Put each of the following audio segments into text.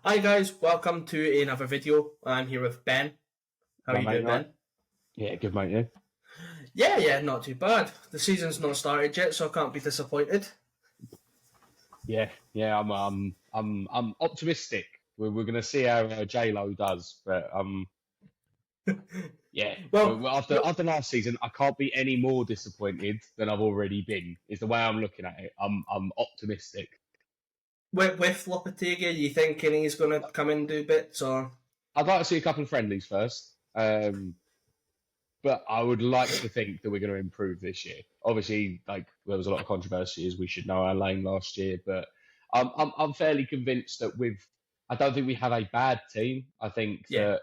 Hi guys, welcome to another video. I'm here with Ben. How are Right, you mate, doing, right? Ben? Yeah, good, mate. Yeah, Yeah, not too bad. The season's not started yet, so I can't be disappointed. yeah. I'm optimistic. We're gonna see how J Lo does, but yeah. Well, After last season, I can't be any more disappointed than I've already been. Is the way I'm looking at it. I'm optimistic. with Lopetegui, are you thinking he's going to come in and do bits, or? I'd like to see a couple of friendlies first, but I would like to think that we're going to improve this year. Obviously, like there was a lot of controversy, as we should know, our lane last year, but I'm fairly convinced that I don't think we have a bad team. I think Yeah,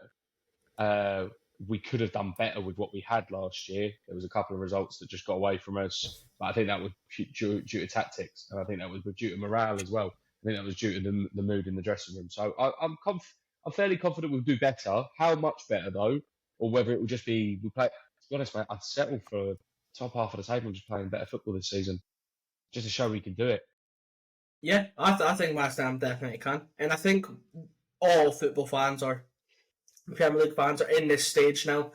that uh, we could have done better with what we had last year. There was a couple of results that just got away from us, but I think that was due to tactics, and I think that was due to morale as well. I think that was due to the mood in the dressing room. So I'm fairly confident we'll do better. How much better though, or whether it will just be we play. To be honest, mate, I'd settle for top half of the table and just playing better football this season, just to show we can do it. yeah, I think West Ham definitely can. And I think all football fans or Premier League fans are in this stage now.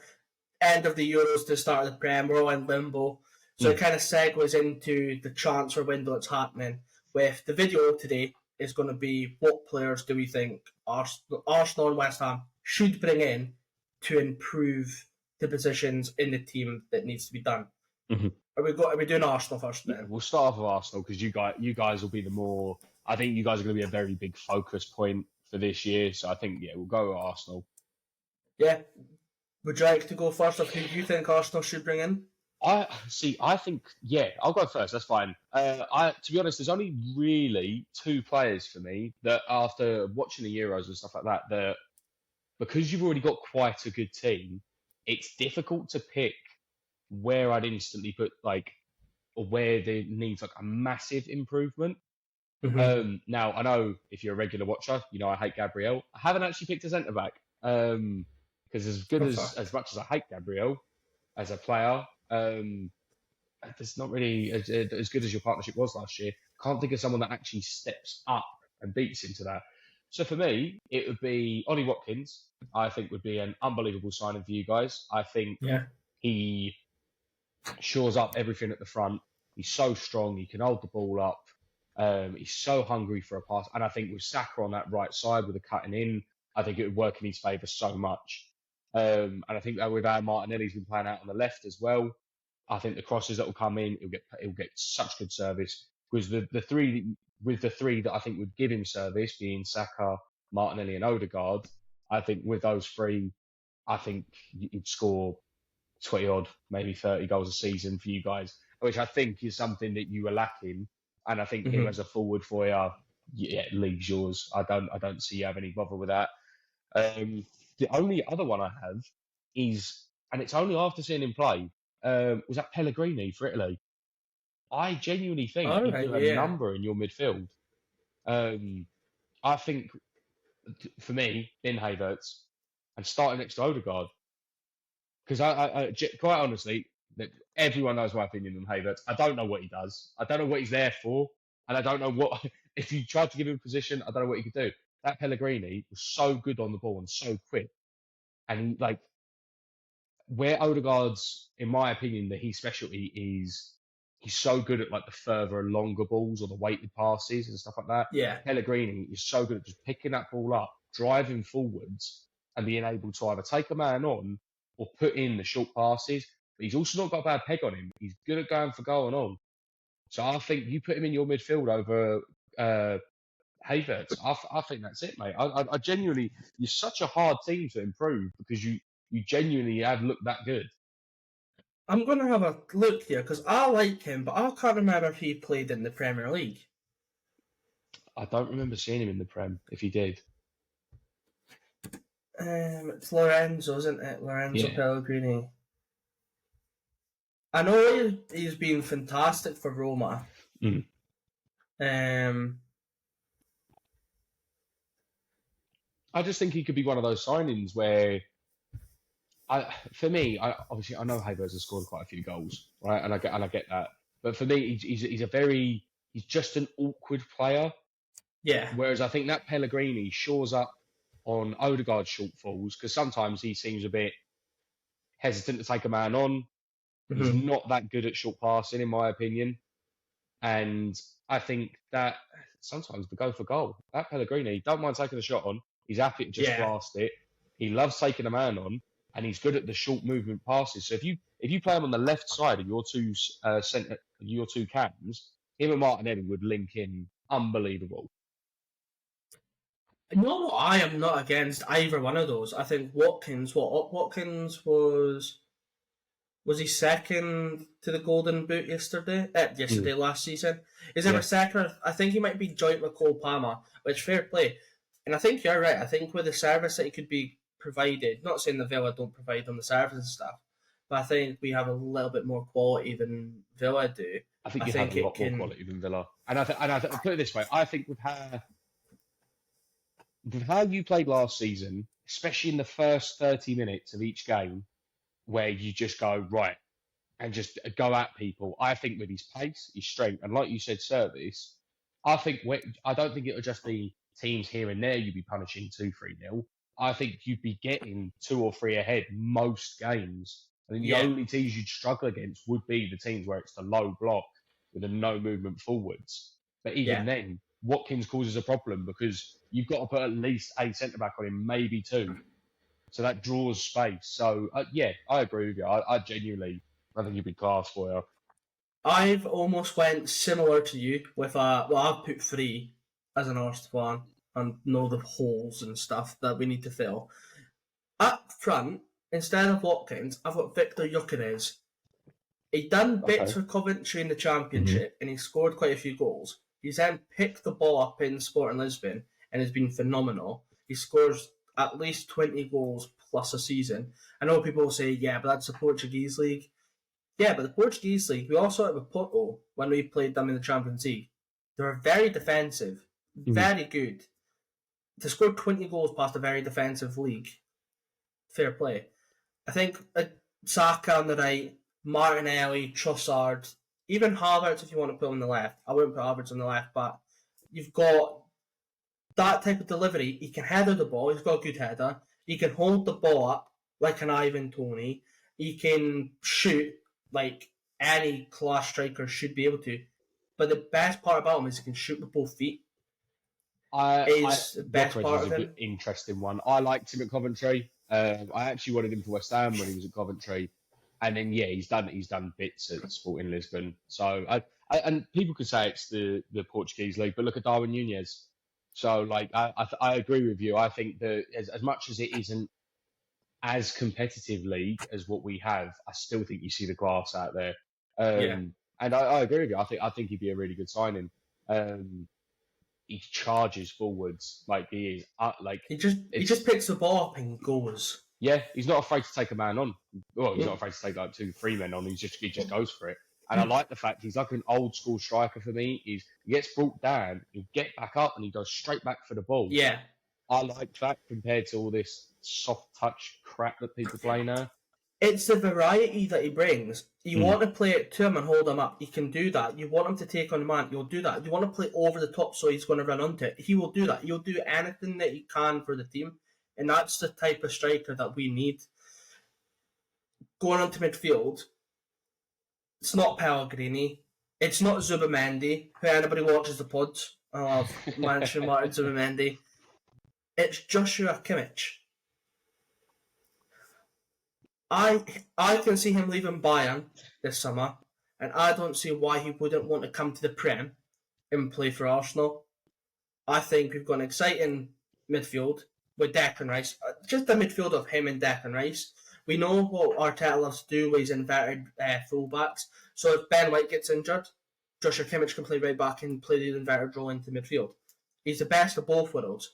End of the Euros to start of the Prem, we're all in limbo. So Mm. it kind of segues into the transfer window that's happening. With the video today is going to be what players do we think Arsenal and West Ham should bring in to improve the positions in the team that needs to be done. Mm-hmm. Are we doing Arsenal first Yeah, then? we'll start off with Arsenal because you guys will be the more. I think you guys are going to be a very big focus point for this year. So I think we'll go with Arsenal. Yeah. Would you like to go first of who you think Arsenal should bring in? I see. I think I'll go first. That's fine. To be honest, there's only really two players for me that after watching the Euros and stuff like that, that because you've already got quite a good team, it's difficult to pick where I'd instantly put like or where there needs like a massive improvement. Mm-hmm. Now I know if you're a regular watcher, you know I hate Gabriel. I haven't actually picked a centre back because as good Okay. as much as I hate Gabriel as a player, there's not really as good as your partnership was last year. Can't think of someone that actually steps up and beats into that. So for me, it would be Ollie Watkins. I think would be an unbelievable signing for you guys. I think Yeah. he shores up everything at the front. He's so strong. He can hold the ball up. He's so hungry for a pass. And I think with Saka on that right side with the cutting in, I think it would work in his favour so much. And I think that with our Martinelli's been playing out on the left as well. I think the crosses that will come in, he'll get such good service. Because the three that I think would give him service, being Saka, Martinelli, and Odegaard, I think with those three, I think you'd score 20 odd, maybe 30 goals a season for you guys, which I think is something that you were lacking. And I think him Mm-hmm. as a forward for you, league's yours. I don't see you have any bother with that. The only other one I have is, and it's only after seeing him play, was that Pellegrini for Italy. I genuinely think All he'd right. do a Yeah. number in your midfield. Um, I think for me, Ben Havertz and starting next to Odegaard, because quite honestly, that everyone knows my opinion on Havertz. I don't know what he does. I don't know what he's there for, and I don't know what if you tried to give him a position. I don't know what he could do. That Pellegrini was so good on the ball and so quick, and like where Odegaard's, in my opinion, that his specialty is he's so good at like the further and longer balls or the weighted passes and stuff like that. Yeah. Pellegrini is so good at just picking that ball up, driving forwards, and being able to either take a man on or put in the short passes. But he's also not got a bad peg on him. He's good at going for goal and on. So I think you put him in your midfield over Havertz. I think that's it, mate. I genuinely, you're such a hard team to improve because you genuinely have looked that good. I'm going to have a look here because I like him, but I can't remember if he played in the Premier League. I don't remember seeing him in the Prem, if he did. It's Lorenzo, isn't it? Lorenzo Yeah. Pellegrini. I know he's been fantastic for Roma. Mm. I just think he could be one of those signings where, obviously I know Havertz has scored quite a few goals, right? And I get that, but for me, he's just an awkward player. Yeah. Whereas I think that Pellegrini shores up on Odegaard's shortfalls because sometimes he seems a bit hesitant to take a man on. He's Hmm. not that good at short passing, in my opinion. And I think that sometimes the go for goal. That Pellegrini, don't mind taking a shot on. He's happy to just Yeah. blast it. He loves taking a man on, and he's good at the short movement passes. So if you play him on the left side of your two cams, him and Martinelli would link in unbelievable. No, I am not against either one of those. I think Watkins. Watkins was he second to the Golden Boot yesterday? Mm, Last season. Is ever yeah, second? I think he might be joint with Cole Palmer, which fair play. And I think you're right. I think with the service that he could be provided, not saying the Villa don't provide on the service and stuff, but I think we have a little bit more quality than Villa do. I think I you have think a it lot more can. quality than Villa. Put it this way: I think with how you played last season, especially in the first 30 minutes of each game, where you just go right and just go at people. I think with his pace, his strength, and like you said, service. I don't think it'll just be teams here and there you'd be punishing 2-3 nil. I think you'd be getting 2 or 3 ahead most games. I think the Yeah, only teams you'd struggle against would be the teams where it's the low block with a no movement forwards. But even yeah. then, Watkins causes a problem because you've got to put at least a centre back on him, maybe two. So that draws space. So yeah, I agree with you. I genuinely, I think you'd be class for you. I've almost went similar to you with I've put three as an Arsenal fan and know the holes and stuff that we need to fill. Up front, instead of Watkins, I've got Victor Gyökeres. He done bits Okay. for Coventry in the Hmm. Championship and he scored quite a few goals. He's then picked the ball up in Sporting Lisbon and has been phenomenal. He scores at least 20 goals plus a season. I know people will say, yeah, but that's the Portuguese league. Yeah, but the Portuguese league, we all saw it with Porto when we played them in the Champions League. They were very defensive, Hmm. very good. To score 20 goals past a very defensive league, fair play. I think Saka on the right, Martinelli, Trossard, even Havertz if you want to put on the left. I wouldn't put Havertz on the left, but you've got that type of delivery. He can header the ball. He's got a good header. He can hold the ball up like an Ivan Toney. He can shoot like any class striker should be able to. But the best part about him is he can shoot with both feet. I Is the best Gyökeres part is a of good, him. interesting one. I liked him at Coventry. I actually wanted him for West Ham when he was at Coventry, and then yeah, he's done bits at Sporting Lisbon. So and people could say it's the Portuguese league, but look at Darwin Nunez. So like I agree with you. I think that as much as it isn't as competitive league as what we have, I still think you see the class out there. Yeah. And I agree with you. I think he'd be a really good signing. Um, he charges forwards like he is. Like He it's just picks the ball up and goes. yeah, he's not afraid to take a man on. Well, he's not afraid to take like 2, 3 men on. He just goes for it. And I like the fact he's like an old school striker for me. He gets brought down, he'll get back up, and he goes straight back for the ball. Yeah. I like that compared to all this soft touch crap that people play now. It's the variety that he brings. You Mm. want to play it to him and hold him up, he can do that. You want him to take on the man, you'll do that. You want to play over the top so he's going to run onto it, he will do that. He'll do anything that he can for the team. And that's the type of striker that we need. Going onto midfield, it's not Pellegrini. It's not Zubamendi, who anybody watches the pods. I've mentioned Martin Zubamendi. It's Joshua Kimmich. I can see him leaving Bayern this summer, and I don't see why he wouldn't want to come to the Prem and play for Arsenal. I think we've got an exciting midfield with Declan Rice. Just a midfield of him and Declan Rice. We know what Arteta loves to do with his inverted fullbacks. So if Ben White gets injured, Joshua Kimmich can play right back and play the inverted role into midfield. He's the best of both worlds.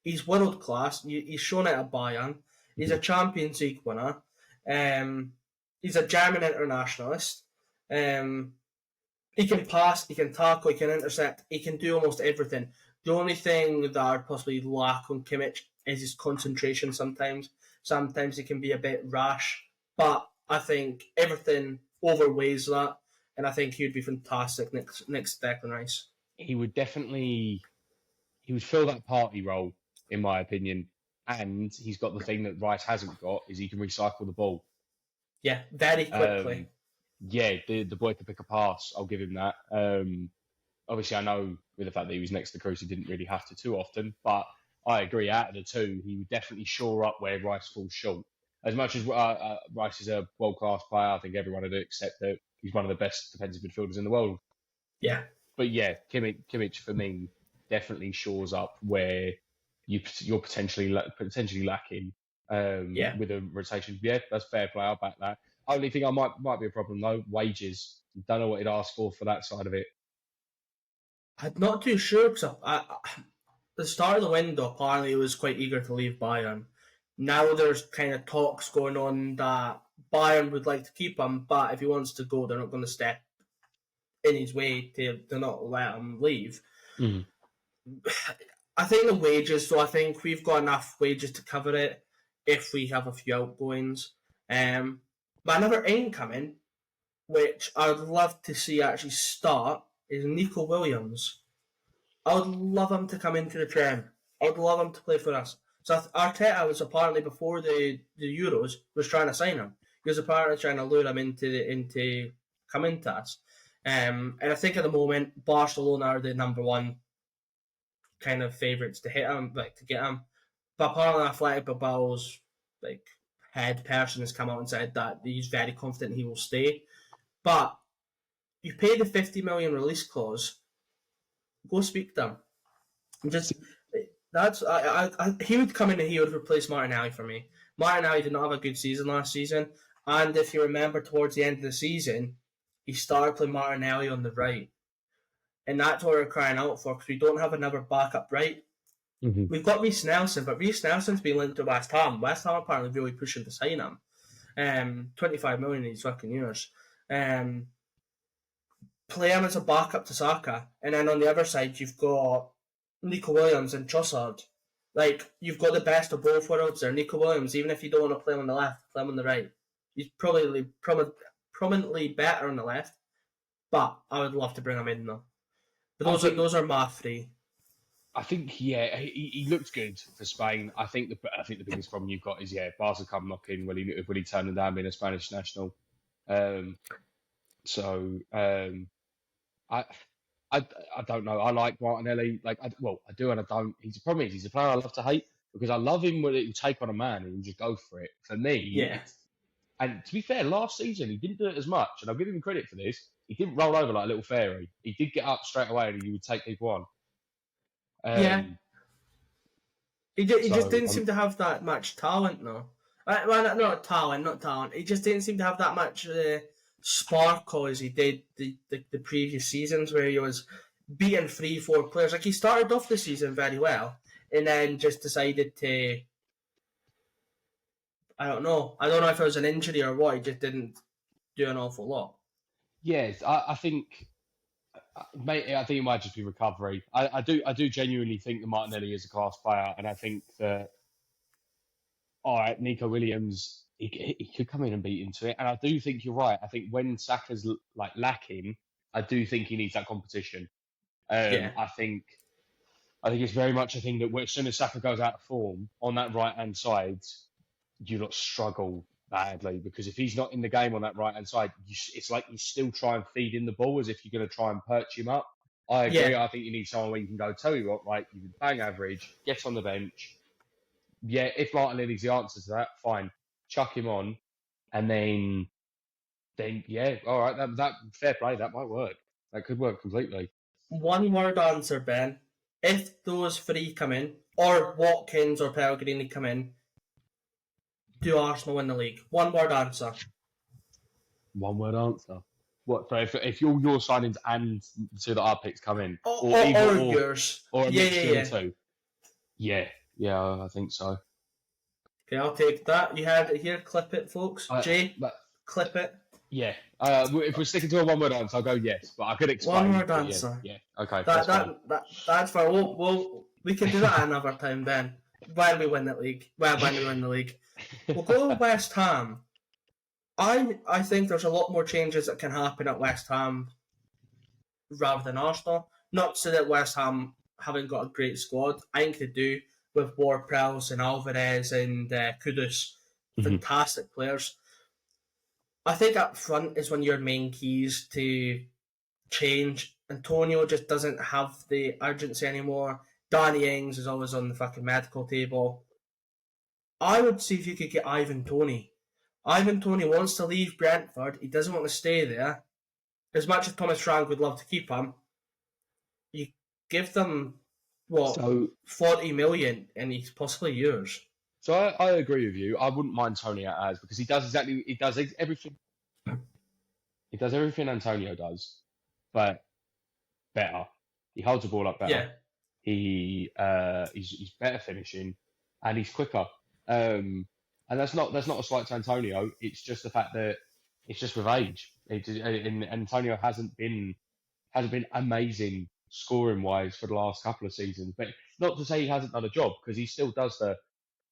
He's world class. He's shown it at Bayern. He's a Champions League winner. He's a German internationalist. He can pass, he can tackle, he can intercept, he can do almost everything. The only thing that I'd possibly lack on Kimmich is his concentration sometimes. Sometimes he can be a bit rash, but I think everything overweighs that, and I think he'd be fantastic next Declan Rice. He would definitely. he would fill that party role, in my opinion. And he's got the thing that Rice hasn't got, is he can recycle the ball. Yeah, very quickly. Yeah, the boy can pick a pass. I'll give him that. Obviously, I know with the fact that he was next to Cruz, he didn't really have to too often. But I agree, out of the two, he would definitely shore up where Rice falls short. As much as Rice is a world-class player, I think everyone would accept that he's one of the best defensive midfielders in the world. Yeah. But yeah, Kimmich for me definitely shores up where you're potentially lacking with a rotation. Yeah, that's fair play. I'll back that. Only thing I might be a problem though, wages. Don't know what he'd ask for that side of it. I'm not too sure because the start of the window, apparently he was quite eager to leave Bayern. Now there's kind of talks going on that Bayern would like to keep him, but if he wants to go, they're not going to step in his way to not let him leave. Mm. I think the wages, so I think we've got enough wages to cover it if we have a few outgoings. But another incoming, which I would love to see actually start, is Nico Williams. I would love him to come into the Prem. I would love him to play for us. So Arteta was apparently, before the Euros, was trying to sign him. He was apparently trying to lure him into coming to us. And I think at the moment, Barcelona are the number one kind of favourites to hit him, like to get him. But apparently Athletic Bilbao's head person has come out and said that he's very confident he will stay. But you pay the 50 million release clause, go speak to him. He would come in and he would replace Martinelli for me. Martinelli did not have a good season last season, and if you remember, towards the end of the season, he started playing Martinelli on the right, and that's what we're crying out for because we don't have another backup right. Mm-hmm. We've got Reece Nelson, but Reece Nelson's been linked to West Ham. West Ham apparently really pushing to sign him. 25 million in these fucking years. Play him as a backup to Saka, and then on the other side you've got Nico Williams and Trossard. You've got the best of both worlds there. Nico Williams, even if you don't want to play him on the left, play him on the right. He's probably prominently better on the left, but I would love to bring him in though. But those are my three. I think he looked good for Spain. I think the biggest problem you've got is Barca come knocking. Will he turn them down being a Spanish national? I don't know. I like Martinelli. I do and I don't. He's a problem. He's a player I love to hate because I love him when he take on a man and he just go for it. For me, and to be fair, last season he didn't do it as much, and I'll give him credit for this. He didn't roll over like a little fairy. He did get up straight away and he would take people on. He just didn't seem to have that much talent, though. Well, not talent. He just didn't seem to have that much sparkle as he did the previous seasons, where he was beating 3-4 players. He started off the season very well, and then just decided to. I don't know if it was an injury or what. He just didn't do an awful lot. Yes, I think. Mate, I think it might just be recovery. I do genuinely think that Martinelli is a class player, and I think that Nico Williams he could come in and beat into it. And I do think you're right. I think when Saka's lacking, I do think he needs that competition. I think it's very much a thing that as soon as Saka goes out of form on that right hand side, you lot struggle badly because if he's not in the game on that right hand side, it's like you still try and feed in the ball as if you're going to try and perch him up. I agree. Yeah. I think you need someone where you can go, tell you what, you can bang average, get on the bench. Yeah, if Martinelli's the answer to that, fine, chuck him on, and then all right, that fair play, that might work. That could work completely. One word answer, Ben. If those three come in, or Watkins or Pellegrini come in, do Arsenal win the league? One word answer. One word answer. What? So if your signings and two that our picks come in, or yours, or a mixture of the two. Yeah, I think so. Okay, I'll take that. You had it here. Clip it, folks. Jay, clip it. Yeah. If we're sticking to a one-word answer, I'll go yes. But I could explain. One-word answer. Yeah. Okay. That's fine. We can do that another time, Ben. When we win the league. We'll go to West Ham. I think there's a lot more changes that can happen at West Ham rather than Arsenal. Not so that West Ham haven't got a great squad. I think they do with Ward-Prowse and Alvarez and Kudus. Fantastic players. I think up front is one of your main keys to change. Antonio just doesn't have the urgency anymore. Danny Ings is always on the fucking medical table. I would see if you could get Ivan Toney. Ivan Toney wants to leave Brentford. He doesn't want to stay there. As much as Thomas Frank would love to keep him, you give them, 40 million and he's possibly yours. So I agree with you. I wouldn't mind Tony as because he does everything. He does everything Antonio does, but better. He holds the ball up better. Yeah. He's better finishing, and he's quicker. And that's not a slight to Antonio. It's just the fact that it's just with age. And Antonio hasn't been amazing scoring wise for the last couple of seasons. But not to say he hasn't done a job because he still does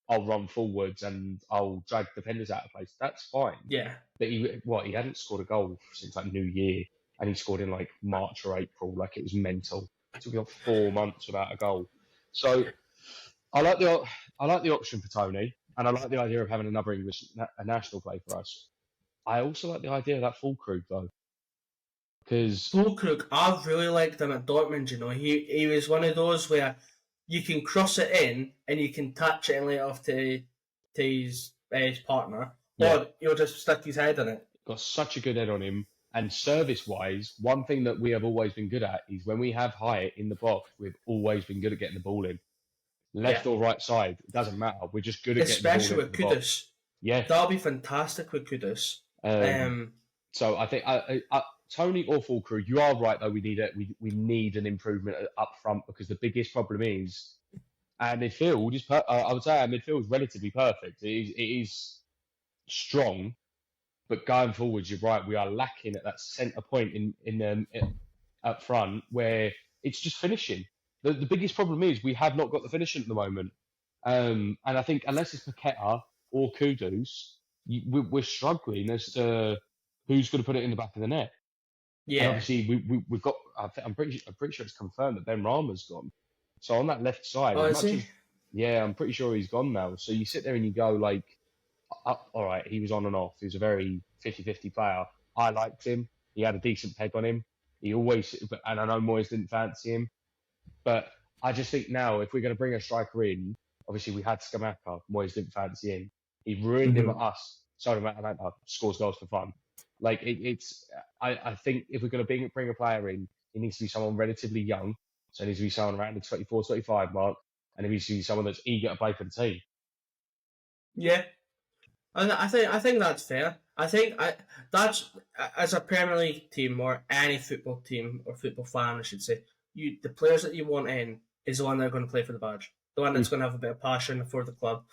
I'll run forwards and I'll drag defenders out of place. That's fine. Yeah. But he hadn't scored a goal since like New Year, and he scored in like March or April. Like it was mental. So we got 4 months without a goal. So I like the option for Tony, and I like the idea of having another a national play for us. I also like the idea of that Füllkrug though, because Füllkrug, I really liked him at Dortmund. You know, he was one of those where you can cross it in and you can touch it and lay it off to his partner, or he'll just stick his head in it. Got such a good head on him. And service-wise, one thing that we have always been good at is when we have height in the box, we've always been good at getting the ball in. Left or right side, it doesn't matter. We're just good at especially getting the ball in. Especially with Kudus. Yeah. That'll be fantastic with Kudus. So I think Tony or Füllkrug, you are right though. We need an improvement up front because the biggest problem is our midfield is. I would say our midfield is relatively perfect. It is strong, but going forwards, you're right. We are lacking at that centre point in up front where it's just finishing. The biggest problem is we have not got the finishing at the moment, and I think unless it's Paqueta or Kudus, we're struggling as to who's going to put it in the back of the net. Yeah. And obviously, we've got. I'm pretty sure it's confirmed that Ben Rama's gone. So on that left side, I'm pretty sure he's gone now. So you sit there and you go like, all right, he was on and off. He was a very 50-50 player. I liked him. He had a decent peg on him. And I know Moyes didn't fancy him. But I just think now, if we're going to bring a striker in, obviously we had Scamacca. Moyes didn't fancy him. He ruined him at us. Sold him at Atlanta. Scores goals for fun. Like, I think if we're going to bring a player in, it needs to be someone relatively young. So it needs to be someone around the 24, 25 mark. And it needs to be someone that's eager to play for the team. Yeah. And I think that's fair. I think that's, as a Premier League team or any football team or football fan, I should say, the players that you want in is the one that are going to play for the badge, the one that's going to have a bit of passion for the club.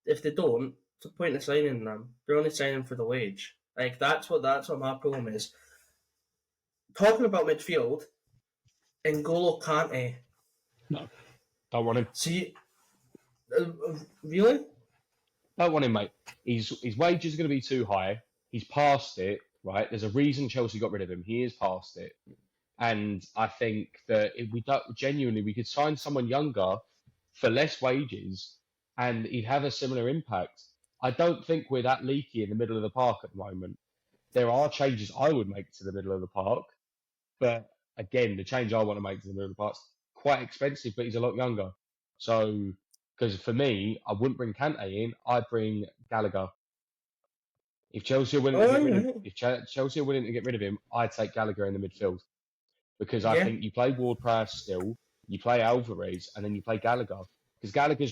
If they don't, what's the point of signing them? They're only signing for the wage. Like that's what my problem is. Talking about midfield, N'Golo Kante. No, don't want him. See, really? Don't want him, mate. His wages are going to be too high. He's past it, right? There's a reason Chelsea got rid of him. He is past it. And I think that if we could sign someone younger for less wages and he'd have a similar impact. I don't think we're that leaky in the middle of the park at the moment. There are changes I would make to the middle of the park. But again, the change I want to make to the middle of the park's quite expensive, but he's a lot younger. So, because for me, I wouldn't bring Kante in, I'd bring Gallagher. If Chelsea are willing to get rid of him, I'd take Gallagher in the midfield. Because I think you play Ward-Prowse still, you play Alvarez, and then you play Gallagher. Because Gallagher's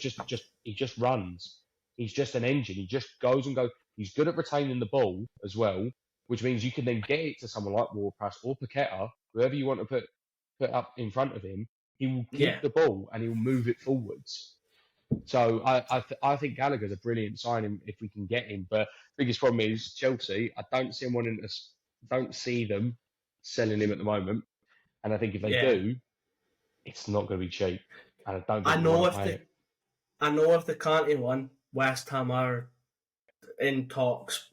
he just runs. He's just an engine. He just goes and goes. He's good at retaining the ball as well, which means you can then get it to someone like Ward-Prowse or Paqueta, whoever you want to put up in front of him. He will keep the ball and he will move it forwards. So I think Gallagher's a brilliant signing if we can get him. But biggest problem is Chelsea. I don't see them selling him at the moment. And I think if they do, it's not going to be cheap. And I don't think I know if the Kante one, West Ham are in talks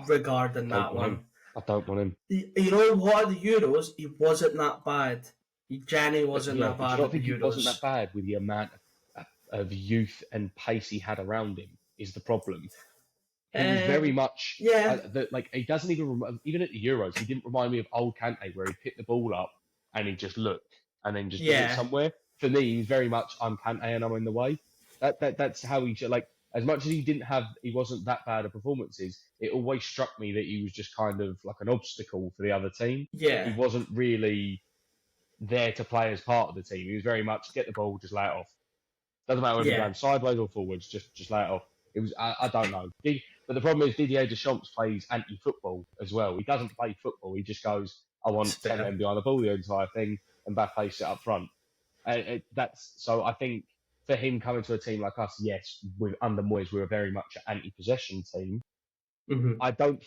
regarding that one. I don't want him. You know what? The Euros, he wasn't that bad. Jenny But wasn't yeah, that but you bad don't at the think he wasn't that Euros. bad with the amount of youth and pace he had around him is the problem. He was very Um, much yeah, like he doesn't even even at the Euros he didn't remind me of old Kante where he picked the ball up and he just looked and then just put it yeah, somewhere. For me, he was very much I'm Kante and I'm in the way. That's how he like as much as he wasn't that bad at performances. It always struck me that he was just kind of like an obstacle for the other team. He yeah, wasn't really there to play as part of the team. He was very much get the ball, just lay it off. Doesn't matter whether you're yeah, going sideways or forwards, just lay it off. It was I don't know. But the problem is Didier Deschamps plays anti-football as well. He doesn't play football. He just goes, I it's want 10 fair. men behind the ball the entire thing, and Mbappe sit up front. That's so. I think for him coming to a team like us, yes, with under Moyes, we're very much an anti-possession team. Hmm. I don't.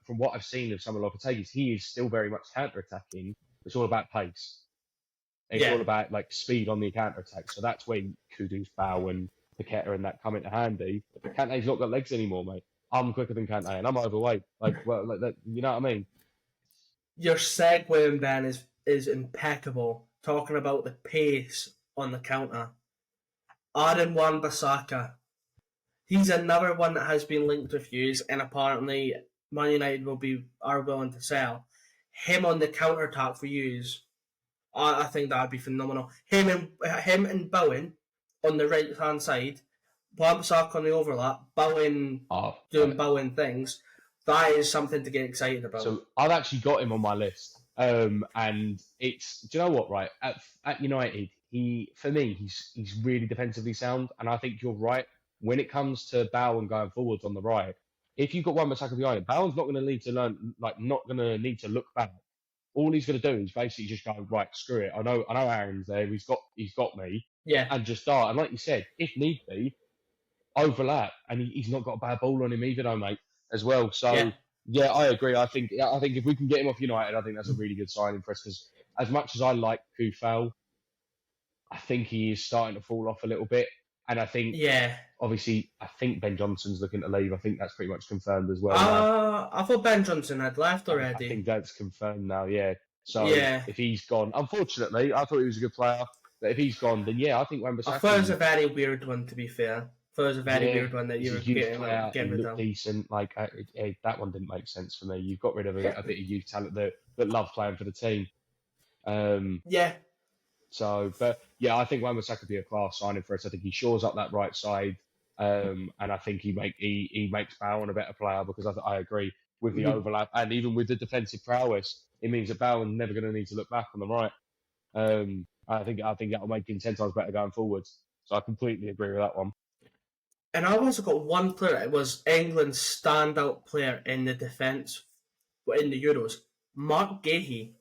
From what I've seen of some of Lopetegui's, he is still very much counter-attacking. It's all about pace. It's Yeah, all about like speed on the counter attack. So that's when Kudus, Bow, and Paqueta and that come into handy. Kante's not got legs anymore, mate. I'm quicker than Kante, and I'm overweight. Like, well, like that, you know what I mean? your segue, Ben, is impeccable. Talking about the pace on the counter. Aaron Wan-Bissaka. He's another one that has been linked with views, and apparently Man United are willing to sell him on the counter attack for use. I think that'd be phenomenal. Him and Bowen on the right hand side, Wan-Bissaka on the overlap, Bowen Oh, doing Bowen things. That is something to get excited about. so I've actually got him on my list. And it's do you know what? Right at United, for me, he's really defensively sound, and I think you're right when it comes to Bowen going forwards on the right. If you've got one Masaka behind him, Bowen's not going to need to learn, like, not going to need to look back. All he's going to do is basically just go right, screw it. I know Aaron's there. He's got me, Yeah, and just start. And like you said, if need be, overlap, and he's not got a bad ball on him either, though, mate, as well. yeah, So yeah, I agree. I think if we can get him off United, I think that's a really good signing for us. Because as much as I like Kufal, I think he is starting to fall off a little bit, and I think yeah. obviously I think Ben Johnson's looking to leave. I think that's pretty much confirmed as well now. I thought Ben Johnson had left I already. think that's confirmed now. Yeah. So Yeah, if he's gone, unfortunately, I thought he was a good player, but if he's gone, then yeah, I think I thought it was a Wan-Bissaka. very weird one. To be fair, I thought it was a very Yeah, weird one that he's you a were youth getting player. He getting rid looked of. decent. Like that one didn't make sense for me. You've got rid of a bit of youth talent that love playing for the team. Um, Yeah, but yeah, I think Wan-Bissaka could be a class signing for us. I think he shores up that right side, and I think he makes Bowen a better player because I agree with the mhm. overlap and even with the defensive prowess. It means that Bowen's never going to need to look back on the right. I think that'll make him 10 times better going forwards. So I completely agree with that one. And I've also got one player. It was England's standout player in the defence in the Euros, Mark Gahey.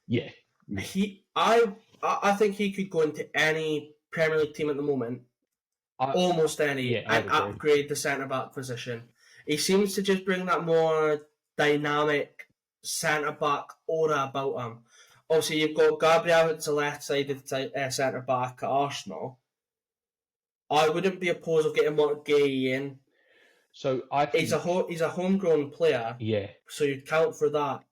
Yeah, yeah. I think he could go into any Premier League team at the moment, I, almost any, yeah, and I'd agree. upgrade the centre back position. He seems to just bring that more dynamic centre back aura about him. Obviously, you've got Gabriel at the left sided centre back at Arsenal. I wouldn't be opposed of getting Mark Gay in. So I think, He's a homegrown player, yeah, so you'd count for that.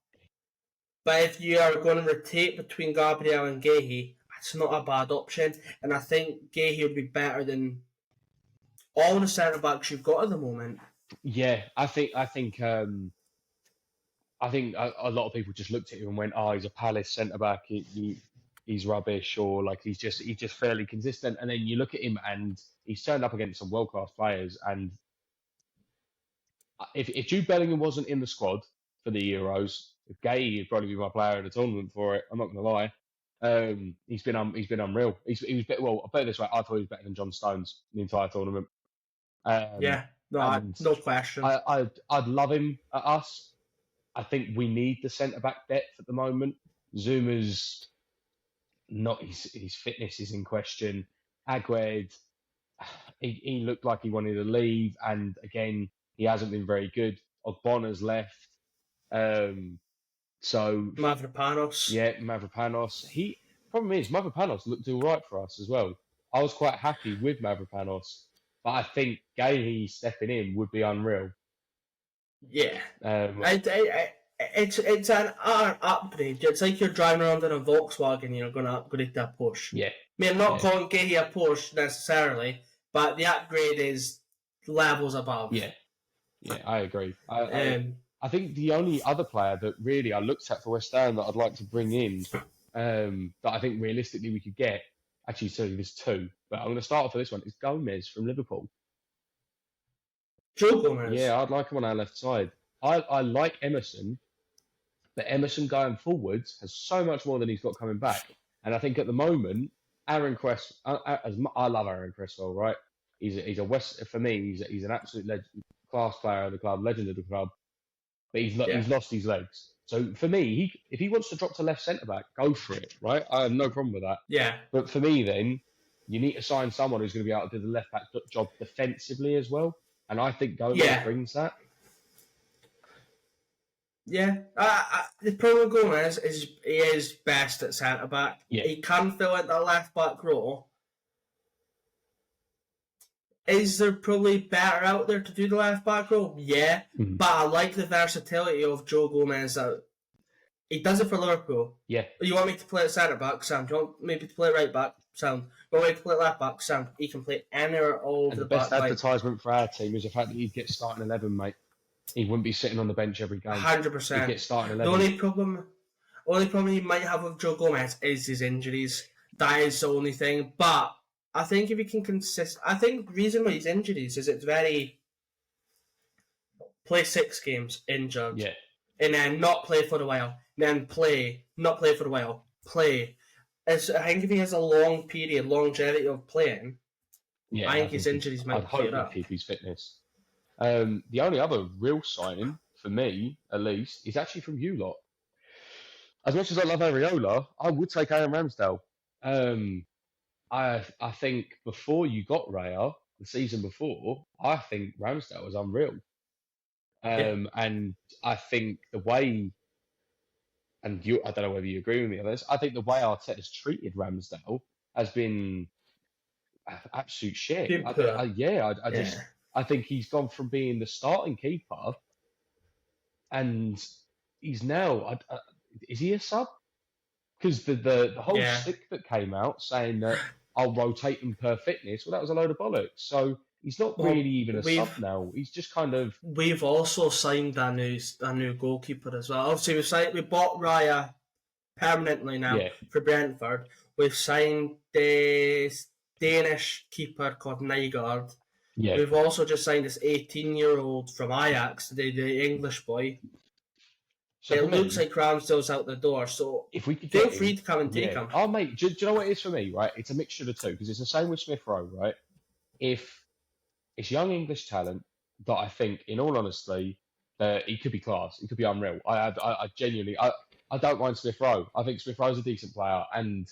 But if you are going to rotate between Gabriel and Gahey, it's not a bad option. And I think Gahey would be better than all the centre backs you've got at the moment. yeah, I think a lot of people just looked at him and went, "Oh, he's a Palace centre back. He's rubbish," or like he's just fairly consistent. And then you look at him and he's turned up against some world class players. And if Jude Bellingham wasn't in the squad for the Euros, Gay would probably be my player of the tournament for it. I'm not going to lie. He's been unreal. He was better. Well, I'll put it this way: I thought he was better than John Stones in the entire tournament. Um, Yeah, no, and no question. I'd love him at us. I think we need the centre back depth at the moment. Zuma's not his fitness is in question. Agued, he looked like he wanted to leave, and again, he hasn't been very good. Ogbonna's left. So Mavropanos. yeah, Mavropanos. Problem is Mavropanos looked all right for us as well. I was quite happy with Mavropanos, but I think Gahey stepping in would be unreal. Yeah. Um, It's an upgrade. It's like you're driving around in a Volkswagen and you're going to upgrade to a Porsche. Yeah. I mean, I'm not Yeah. calling Gahey a Porsche necessarily, but the upgrade is levels above. Yeah, I agree. I think the only other player that really I looked at for West Ham that I'd like to bring in, that I think realistically we could get, actually, sorry, there's two, but I'm going to start off for this one, is Gomez from Liverpool. Joe Gomez. Yeah, I'd like him on our left side. I like Emerson, but Emerson going forwards has so much more than he's got coming back. And I think at the moment, Aaron Cress, I love Aaron Cresswell, right? He's a West, for me, he's an absolute class player of the club, legend of the club, but he's lost his legs. So for me, if he wants to drop to left centre back, go for it, right? I have no problem with that. Yeah. But for me, then you need to sign someone who's going to be able to do the left back job defensively as well, and I think Gomez brings that. Yeah, the problem with Gomez is he is best at centre back. Yeah. He can fill in the left back role. Is there probably better out there to do the left back role? Yeah, but I like the versatility of Joe Gomez. He does it for Liverpool. Yeah. You want me to play at centre back, Sam? Do you want maybe to play right back, Sam? You want me to play left back, Sam? He can play anywhere all over the back. The best advertisement for our team is the fact that he'd get starting 11, mate. He wouldn't be sitting on the bench every game. 100%. He'd get starting 11. The only problem he might have with Joe Gomez is his injuries. That is the only thing. But I think if he can I think the reason why his injuries is it's very play 6 games injured. Yeah. And then not play for a while. Then play, not play for a while. Play. I think if he has a long period, longevity of playing, I think his injuries might clear up. I'd hope he'd keep his fitness. The only other real signing, for me at least, is actually from you lot. As much as I love Areola, I would take Aaron Ramsdale. I think before you got Raya, the season before, I think Ramsdale was unreal. And I think the way, I don't know whether you agree with me on this, I think the way Arteta's treated Ramsdale has been absolute shit. I think he's gone from being the starting keeper, and he's now. Is he a sub? Because the whole stick that came out saying that I'll rotate him per fitness, well, that was a load of bollocks. So he's not really even a sub now. He's just kind of. We've also signed a new goalkeeper as well. Obviously, we bought Raya permanently now for Brentford. We've signed this Danish keeper called Nygaard. Yeah. We've also just signed this 18-year-old from Ajax, the English boy. So it looks like Ramsdale's out the door, so if we could feel free to come and take him. Oh, mate, do you know what it is for me, right? It's a mixture of the two, because it's the same with Smith Rowe, right? If it's young English talent that I think, in all honesty, he could be class. He could be unreal. I genuinely, I don't mind Smith Rowe. I think Smith Rowe's a decent player, and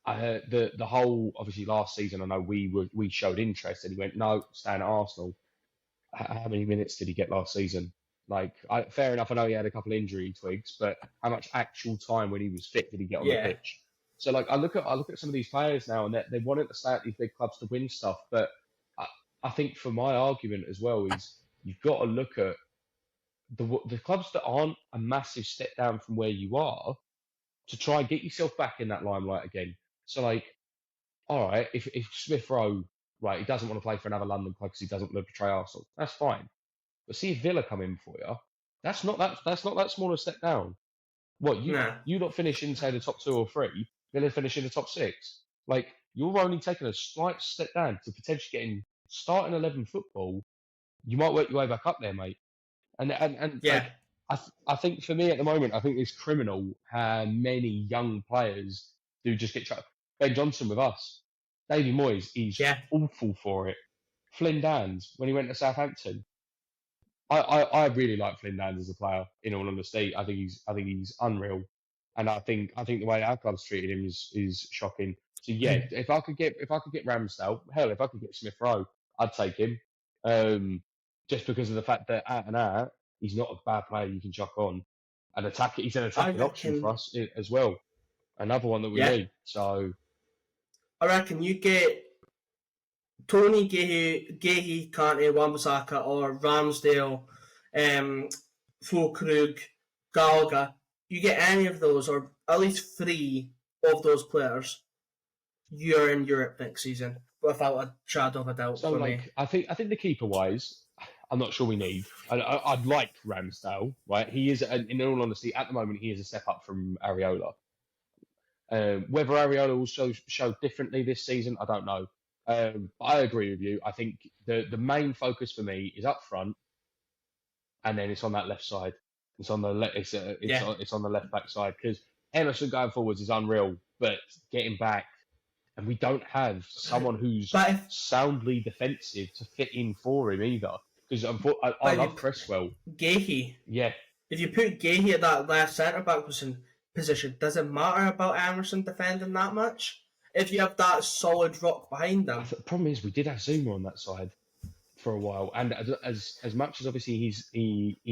I heard the whole, obviously last season, I know we showed interest, and he went, no, staying at Arsenal. How many minutes did he get last season? Like, fair enough, I know he had a couple of injury twigs, but how much actual time when he was fit did he get on the pitch? So, like, I look at some of these players now, and they wanted to stay at these big clubs to win stuff, but I think for my argument as well is you've got to look at the clubs that aren't a massive step down from where you are to try and get yourself back in that limelight again. So, like, all right, if Smith Rowe, right, he doesn't want to play for another London club because he doesn't want to betray Arsenal, that's fine. But see if Villa come in for you, that's not that small a step down. What you not finish in, say, the top 2 or 3, Villa finish in the top 6. Like, you're only taking a slight step down to potentially getting starting 11 football. You might work your way back up there, mate. And like, I think for me at the moment, I think it's criminal how many young players do just get trapped. Ben Johnson with us, Davy Moyes, he's awful for it. Flynn Dans, when he went to Southampton, I really like Flynn Dans as a player. In all honesty, I think he's unreal, and I think the way our club's treated him is shocking. So if I could get Ramsdale, hell, if I could get Smith Rowe, I'd take him. Just because of the fact that out and out, he's not a bad player you can chuck on. He's an attacking option for us as well. Another one that we need. So I reckon you get Tony, Gahey, Kante, Wan-Bissaka, or Ramsdale, Fulkrug, Gallagher, you get any of those, or at least 3 of those players, you're in Europe next season, without a shadow of a doubt So, for me. I think the keeper wise, I'm not sure we need. I'd like Ramsdale, right? He is, in all honesty, at the moment, he is a step up from Areola. Whether Areola will show differently this season, I don't know. I agree with you. I think the main focus for me is up front, and then it's on that left side. It's on the it's on the left back side, because Emerson going forwards is unreal, but getting back, and we don't have someone who's soundly defensive to fit in for him either. Because I love Cresswell. Gahey. Yeah. If you put Gahey at that left centre back position, does it matter about Emerson defending that much? If you have that solid rock behind them. The problem is we did have Zuma on that side for a while, and as much as obviously he's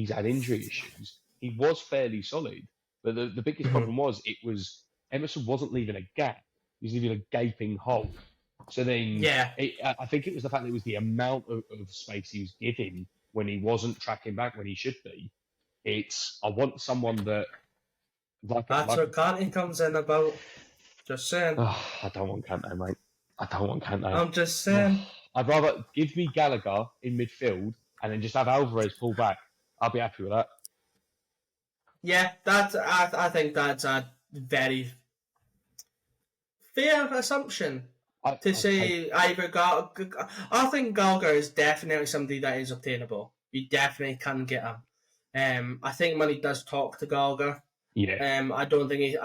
had injury issues, he was fairly solid. But the biggest problem was Emerson wasn't leaving a gap; he was leaving a gaping hole. So then, I think it was the fact that it was the amount of space he was giving when he wasn't tracking back when he should be. I want someone that. That's where Kante comes in about. Just saying. I don't want Kante, mate. I don't want Kante. I'm just saying. I'd rather give me Gallagher in midfield and then just have Alvarez pull back. I'll be happy with that. Yeah, I think that's a very fair assumption to say either Gallagher. I think Gallagher is definitely somebody that is obtainable. You definitely can get him. I think money does talk to Gallagher. Yeah. I don't think he's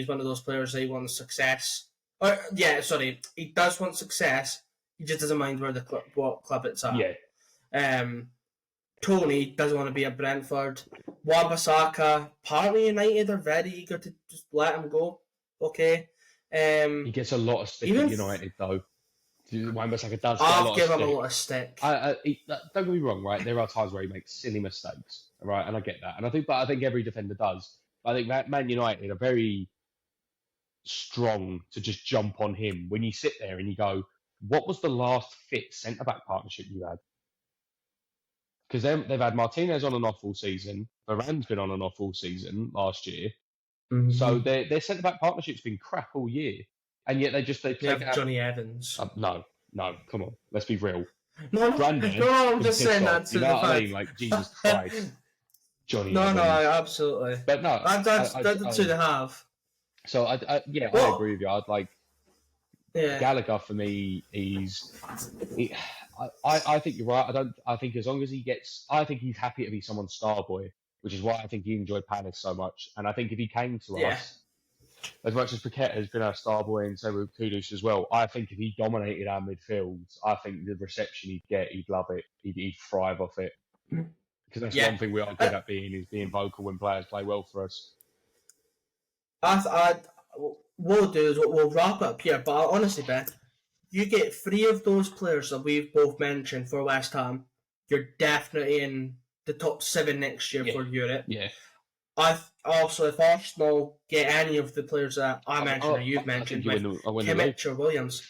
one of those players that wants success. He does want success. He just doesn't mind what club it's at. Yeah. Tony doesn't want to be at Brentford. Wan-Bissaka, apparently United are very eager to just let him go. Okay. He gets a lot of stick at United, though. Wan-Bissaka does get a lot of stick. I'll give him a lot of stick. Don't get me wrong, right? There are times where he makes silly mistakes, right? And I get that. And I think every defender does. I think that Man United are very strong to just jump on him when you sit there and you go, what was the last fit centre-back partnership you had? Because they've had Martinez on and off all season. Varane's been on and off all season last year. Mm-hmm. So their centre-back partnership's been crap all year. And yet they take out Johnny Evans. No, come on. Let's be real. No, I'm just saying that to you know what I mean? Like, Jesus Christ. Johnny Evans. No, absolutely. But no. That's the two to have. So, I agree with you. I'd like Gallagher for me. I think you're right. I think as long as I think he's happy to be someone's star boy, which is why I think he enjoyed Palace so much. And I think if he came to us, as much as Paquette has been our star boy and so with Kudus as well, I think if he dominated our midfield, I think the reception he'd get, he'd love it. He'd thrive off it. Because that's one thing we are good at being vocal when players play well for us. What we'll do is we'll wrap up here, but honestly, Ben, you get 3 of those players that we've both mentioned for West Ham, you're definitely in the top 7 next year for Europe. Yeah. If Arsenal get any of the players that I mentioned or you've mentioned, with Kimmich or Williams.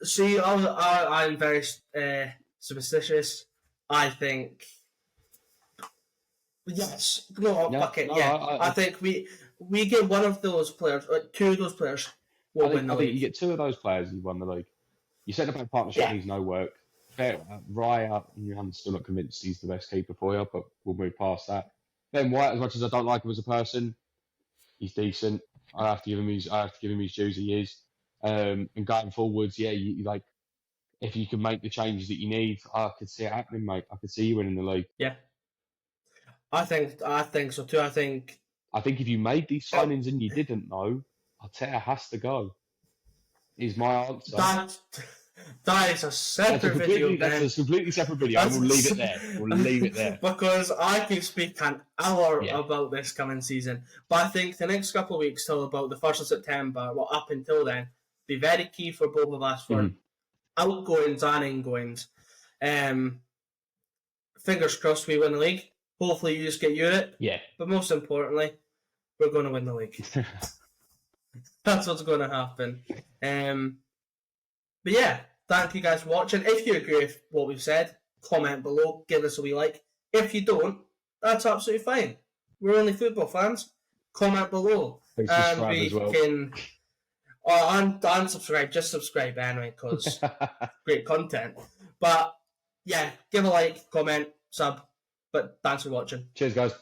See, I'm very superstitious. I think yes. I think we get one of those players, or 2 of those players will win the league. I think you get 2 of those players, you won the league. You set up a partnership needs no work. Raya, I'm still not convinced he's the best keeper for you, but we'll move past that. Ben White, as much as I don't like him as a person, he's decent. I have to give him his dues. He is. And going forwards, you like. If you can make the changes that you need, I could see it happening, mate. I could see you winning the league. Yeah, I think so too. I think if you made these signings and you didn't know, Arteta has to go. Is my answer. That is a separate video. That's a completely separate video. We'll leave it there. Because I can speak an hour about this coming season, but I think the next couple of weeks till about the 1st of September, up until then, be very key for both of us for outgoings and ingoings. Fingers crossed we win the league. Hopefully you just get Europe. Yeah. But most importantly, we're going to win the league. That's what's going to happen. But yeah, thank you guys for watching. If you agree with what we've said, comment below, give us a wee like. If you don't, that's absolutely fine. We're only football fans. Comment below. Please And subscribe we as well. can... Oh, and subscribe. Just subscribe anyway, because great content. But, yeah, give a like, comment, sub. But thanks for watching. Cheers, guys.